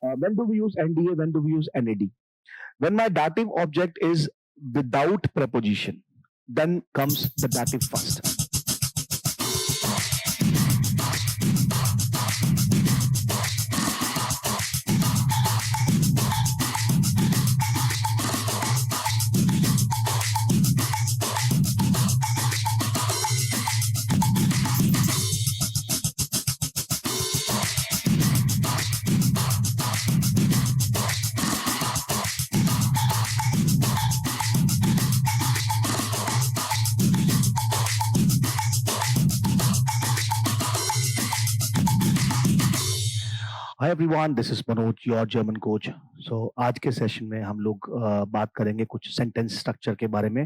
When do we use NDA? When do we use NAD? When my dative object is without preposition, then comes the dative first. Hi everyone, this is Manoj, your German coach. So आज के session में हम लोग बात करेंगे कुछ sentence structure के बारे में।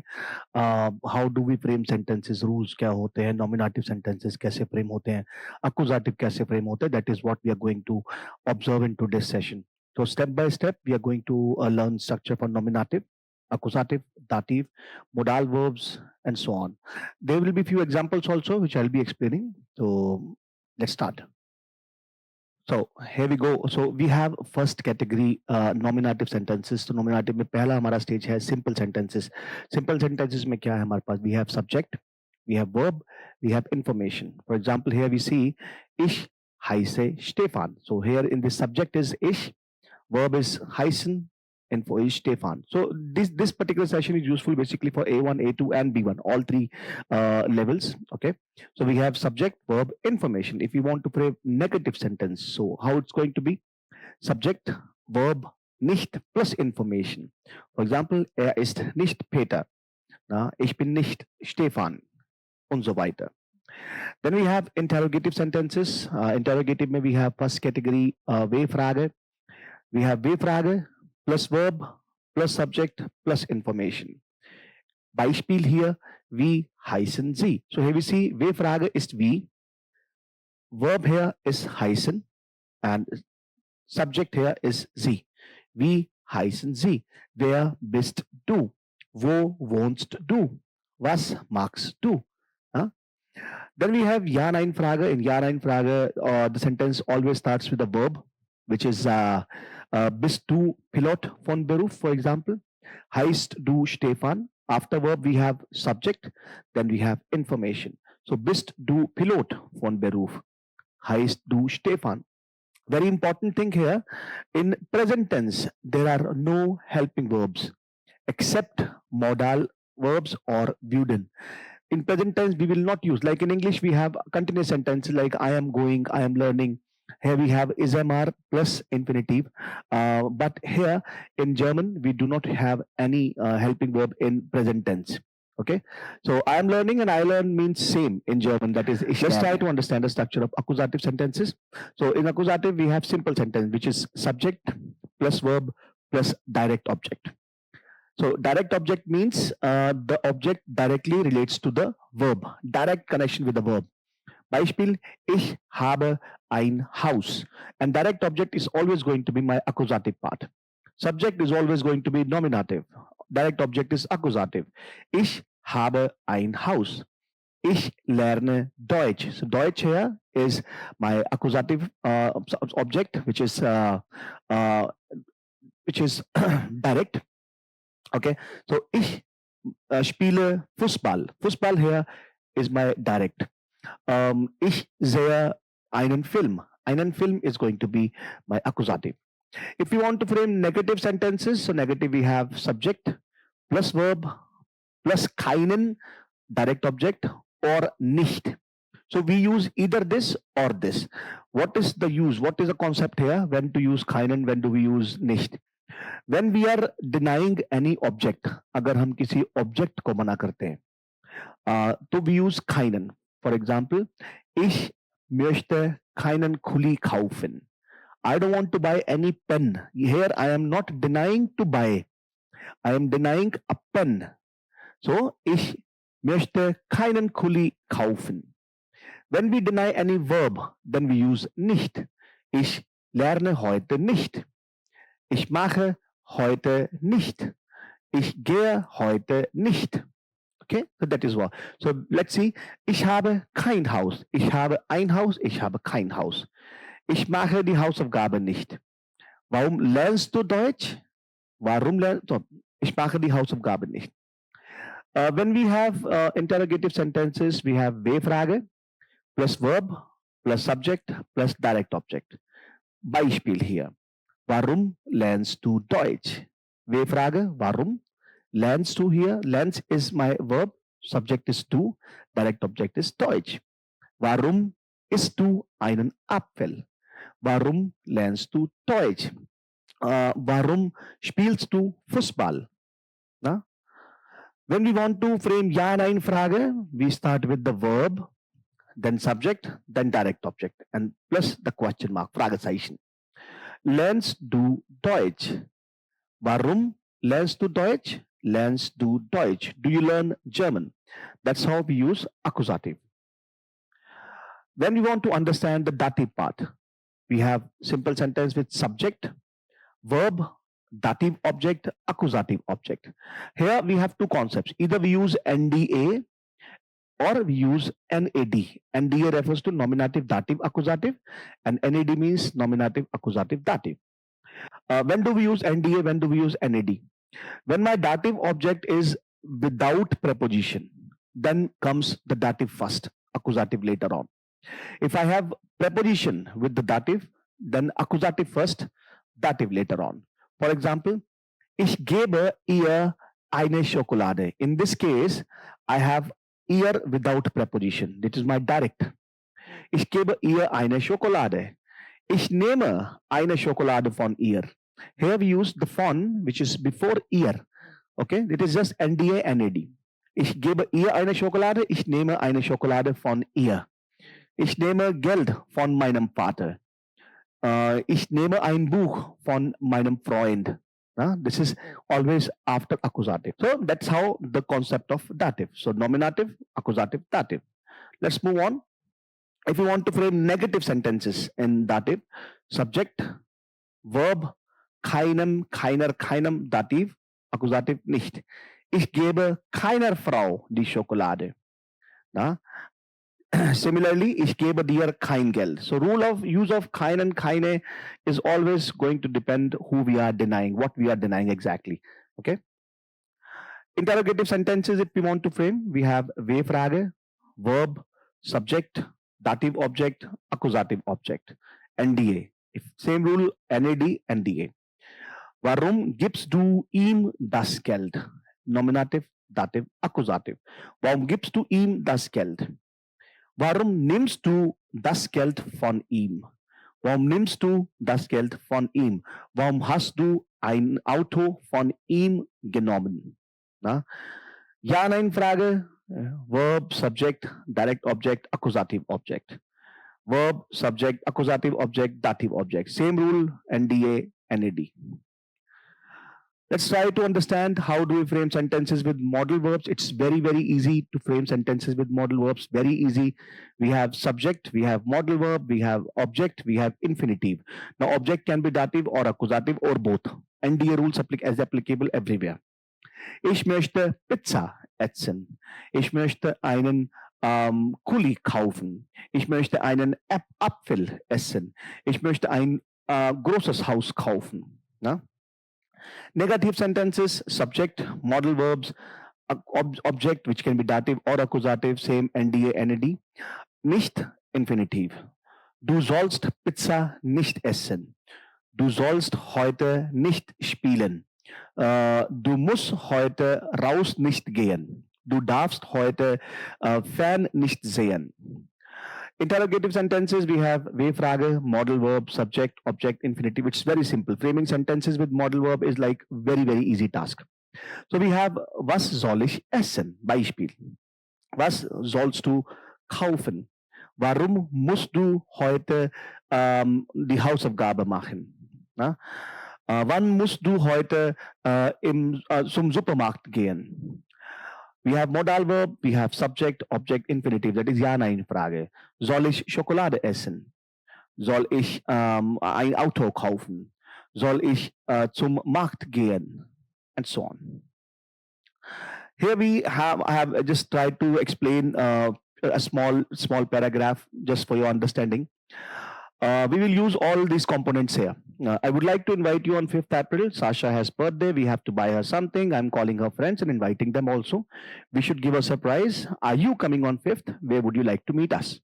How do we frame sentences, rules क्या होते हैं, नॉमिनेटिव सेंटेंसेस कैसे फ्रेम होते हैं, अक्कुजाटिव कैसे फ्रेम होते हैं। That is what we are going to observe in today's session. So step by step, we are going to learn structure for nominative, accusative, dative, modal verbs, and so on. There will be few examples also, which I'll be explaining. So let's start. So here we go. So we have first category nominative sentences. तो nominative में पहला हमारा stage है simple sentences. Simple sentences में क्या है हमारे पास? We have subject, we have verb, we have information. For example, here we see ich heiße Stefan. So here in the subject is ich, verb is heißen, info is Stefan. So this particular session is useful basically for A1, A2, and B1, all three levels. Okay. So we have subject, verb, information. If you want to frame negative sentence, so how it's going to be? Subject, verb, nicht plus information. For example, er ist nicht Peter. Na, ich bin nicht Stefan. Und so weiter. Then we have interrogative sentences. Interrogative may we have first category W-Frage. We have W-Frage plus verb plus subject plus information. Beispiel hier, wie heißen Sie? So here we see W-Frage ist wie, verb here is heißen, and subject here is Sie. Wie heißen Sie? Wer bist du? Wo wohnst du? Was magst du? Huh? Then we have Ja-Nein-Frage. In Ja-Nein-Frage, the sentence always starts with a verb, which is bist du Pilot von Beruf, for example. Heißt du Stefan? After verb, we have subject, then we have information. So bist du Pilot von Beruf? Heißt du Stefan? Very important thing here, in present tense, there are no helping verbs except modal verbs or wurden. In present tense, we will not use, like in English, we have continuous sentences like I am going, I am learning. Here we have ismr plus infinitive. But here in German, we do not have any helping verb in present tense. Okay, so I am learning and I learn means same in German. That is, let's try to understand the structure of accusative sentences. So in accusative, we have simple sentence, which is subject plus verb plus direct object. So direct object means the object directly relates to the verb, direct connection with the verb. Beispiel, ich habe ein Haus. And direct object is always going to be my accusative part. Subject is always going to be nominative. Direct object is accusative. Ich habe ein Haus. Ich lerne Deutsch. So Deutsch here is my accusative object, which is direct. Okay, so ich spiele Fußball. Fußball here is my direct. Ich sehe einen Film. Einen Film is going to be my accusative. If you want to frame negative sentences, so negative we have subject plus verb plus keinen direct object or nicht. So we use either this or this. What is the use? What is the concept here? When to use keinen, when do we use nicht? When we are denying any object, अगर हम किसी object को मना करते हैं, तो we use keinen. For example, ich möchte keinen Kuli kaufen. I don't want to buy any pen. Here I am not denying to buy. I am denying a pen. So, ich möchte keinen Kuli kaufen. When we deny any verb, then we use nicht. Ich lerne heute nicht. Ich mache heute nicht. Ich gehe heute nicht. Okay, so that is what. So let's see. Ich habe kein Haus. Ich habe ein Haus. Ich habe kein Haus. Ich mache die Hausaufgabe nicht. Warum lernst du Deutsch? Warum lernst du? Ich mache die Hausaufgaben nicht. When we have interrogative sentences, we have W-Frage plus verb plus subject plus direct object. Beispiel hier. Warum lernst du Deutsch? W-Frage, warum? Lernst du hier? Lernst is my verb. Subject is du. Direct object is Deutsch. Warum isst du einen Apfel? Warum lernst du Deutsch? Warum spielst du Fußball? Na? When we want to frame Ja, Nein Frage, we start with the verb, then subject, then direct object, and plus the question mark, Fragezeichen. Lernst du Deutsch? Warum lernst du Deutsch? Lernst du Deutsch? Do you learn German? That's how we use Akkusativ. When we want to understand the Dativ part, we have simple sentence with subject, verb, dative object, accusative object. Here we have two concepts. Either we use NDA or we use NAD. NDA refers to nominative dative accusative and NAD means nominative accusative dative. When do we use NDA? When do we use NAD? When my dative object is without preposition, then comes the dative first, accusative later on. If I have preposition with the dative, then accusative first, dative later on. For example, ich gebe ihr eine Schokolade. In this case, I have ihr without preposition. This is my direct. Ich gebe ihr eine Schokolade. Ich nehme eine Schokolade von ihr. Here we use the von, which is before ihr. Okay, it is just NDA, NAD. Ich gebe ihr eine Schokolade. Ich nehme eine Schokolade von ihr. Ich nehme Geld von meinem Vater. Ich nehme ein Buch von meinem Freund. This is always after accusative. So that's how the concept of dative. So nominative, accusative, dative. Let's move on. If you want to frame negative sentences in dative, subject, verb, keinem, keiner, keinem, dativ, accusative nicht. Ich gebe keiner Frau die Schokolade. Similarly, ich gebe dir kein Geld. So rule of use of kein and keine is always going to depend who we are denying, what we are denying exactly. Okay. Interrogative sentences, if we want to frame, we have W-Frage, verb, subject, dative object, accusative object, NDA. If same rule, NAD, NDA. Warum gibst du ihm das Geld? Nominativ, dativ, accusativ. Warum gibst du ihm das Geld? Warum nimmst du das Geld von ihm? Warum nimmst du das Geld von ihm? Warum hast du ein Auto von ihm genommen? Na? Ja, nein, Frage. Verb, Subject, Direct Object, Accusative Object. Verb, Subject, Accusative Object, Dative Object. Same rule, NDA, NAD. Let's try to understand how do we frame sentences with modal verbs. It's very, very easy to frame sentences with modal verbs. Very easy. We have subject, we have modal verb, we have object, we have infinitive. Now, object can be dative or accusative or both. NDA rules is applicable everywhere. Ich möchte Pizza essen. Ich möchte einen Kuli kaufen. Ich möchte einen Apfel essen. Ich möchte ein großes Haus kaufen. Na? Negative sentences, subject, modal verbs, object, which can be dative or accusative, same NDA, NAD. Nicht infinitiv. Du sollst Pizza nicht essen. Du sollst heute nicht spielen. Du musst heute raus nicht gehen. Du darfst heute Fern nicht sehen. Interrogative sentences, we have W-Frage, modal verb, subject, object, infinitive. It's very simple. Framing sentences with modal verb is like very, very easy task. So we have, was soll ich essen? Beispiel. Was sollst du kaufen? Warum musst du heute die Hausaufgabe machen? Na? Wann musst du heute zum Supermarkt gehen? We have modal verb, we have subject, object, infinitive. That is Ja, Nein Frage. Soll ich Schokolade essen? Soll ich ein Auto kaufen? Soll ich zum Markt gehen? And so on. Here I have just tried to explain a small paragraph just for your understanding. We will use all these components here. I would like to invite you on 5th April. Sasha has birthday. We have to buy her something. I'm calling her friends and inviting them also. We should give a surprise. Are you coming on 5th? Where would you like to meet us?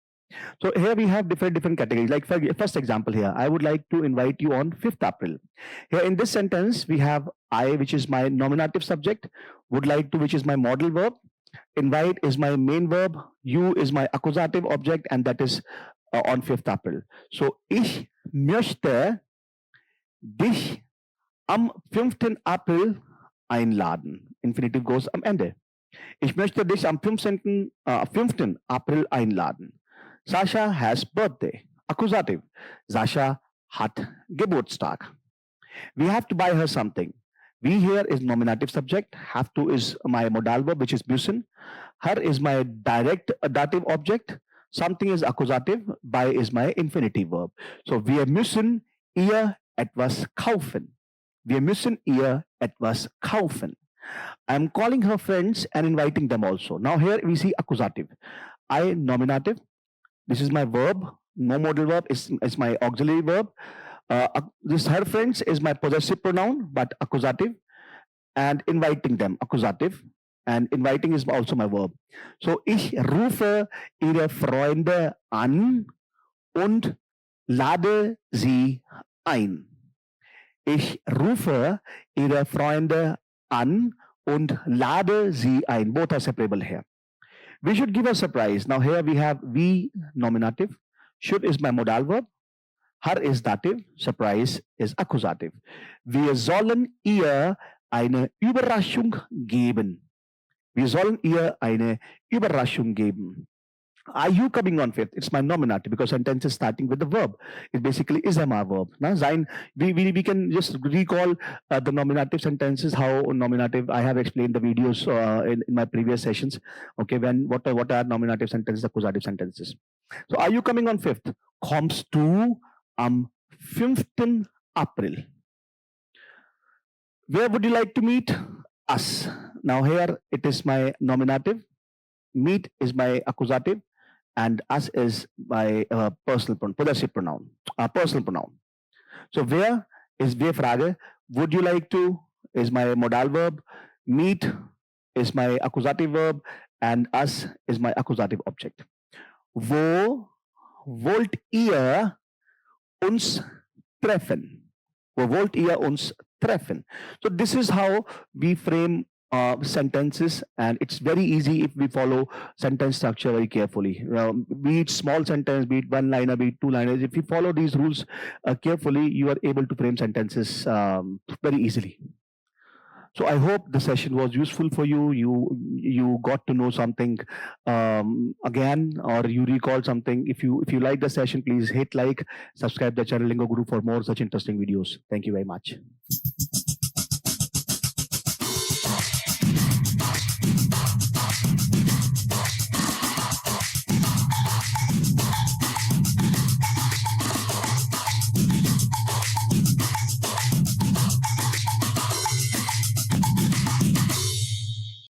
So here we have different categories. Like for first example here, I would like to invite you on 5th April. Here in this sentence, we have I, which is my nominative subject, would like to, which is my modal verb, invite is my main verb, you is my accusative object, and that is on 5th April. So ich möchte dich am 5. April einladen. Infinitive goes am Ende. Ich möchte dich am 5. April einladen. Sasha has birthday. Akkusativ. Sasha hat Geburtstag. We have to buy her something. We here is nominative subject. Have to is my modal verb, which is müssen. Her is my direct dative object. Something is accusative. Buy is my infinitive verb. So wir müssen ihr etwas kaufen. Wir müssen ihr etwas kaufen. I'm calling her friends and inviting them also. Now here we see accusative. I nominative. This is my verb. No modal verb is my auxiliary verb. This her friends is my possessive pronoun, but accusative. And inviting them, accusative. And inviting is also my verb. So ich rufe ihre Freunde an und lade sie ein. Ich rufe ihre Freunde an und lade sie ein. Both are separable here. We should give a surprise. Now here we have we nominative. Should is my modal verb. Her is dative. Surprise is accusative. Wir sollen ihr eine Überraschung geben. Wir sollen ihr eine Überraschung geben. Are you coming on 5th? It's my nominative because sentence is starting with the verb. It basically is a verb. Now, sein, we can just recall the nominative sentences, how nominative, I have explained the videos in my previous sessions. Okay, what are nominative sentences, accusative sentences. So are you coming on 5th? Kommst du am 5. April? Where would you like to meet? Us. Now here it is my nominative. Meet is my accusative. And us is my possessive pronoun, personal pronoun. So where is wir Frage? Would you like to is my modal verb. Meet is my accusative verb. And us is my accusative object. Wo wollt ihr uns treffen? Wo wollt ihr uns treffen? So this is how we frame sentences, and it's very easy if we follow sentence structure very carefully. Be it small sentence, be it one liner, be it two liners. If you follow these rules carefully, you are able to frame sentences very easily. So I hope the session was useful for you. You got to know something again, or you recall something. If you like the session, please hit like, subscribe the channel Lingo Guru for more such interesting videos. Thank you very much.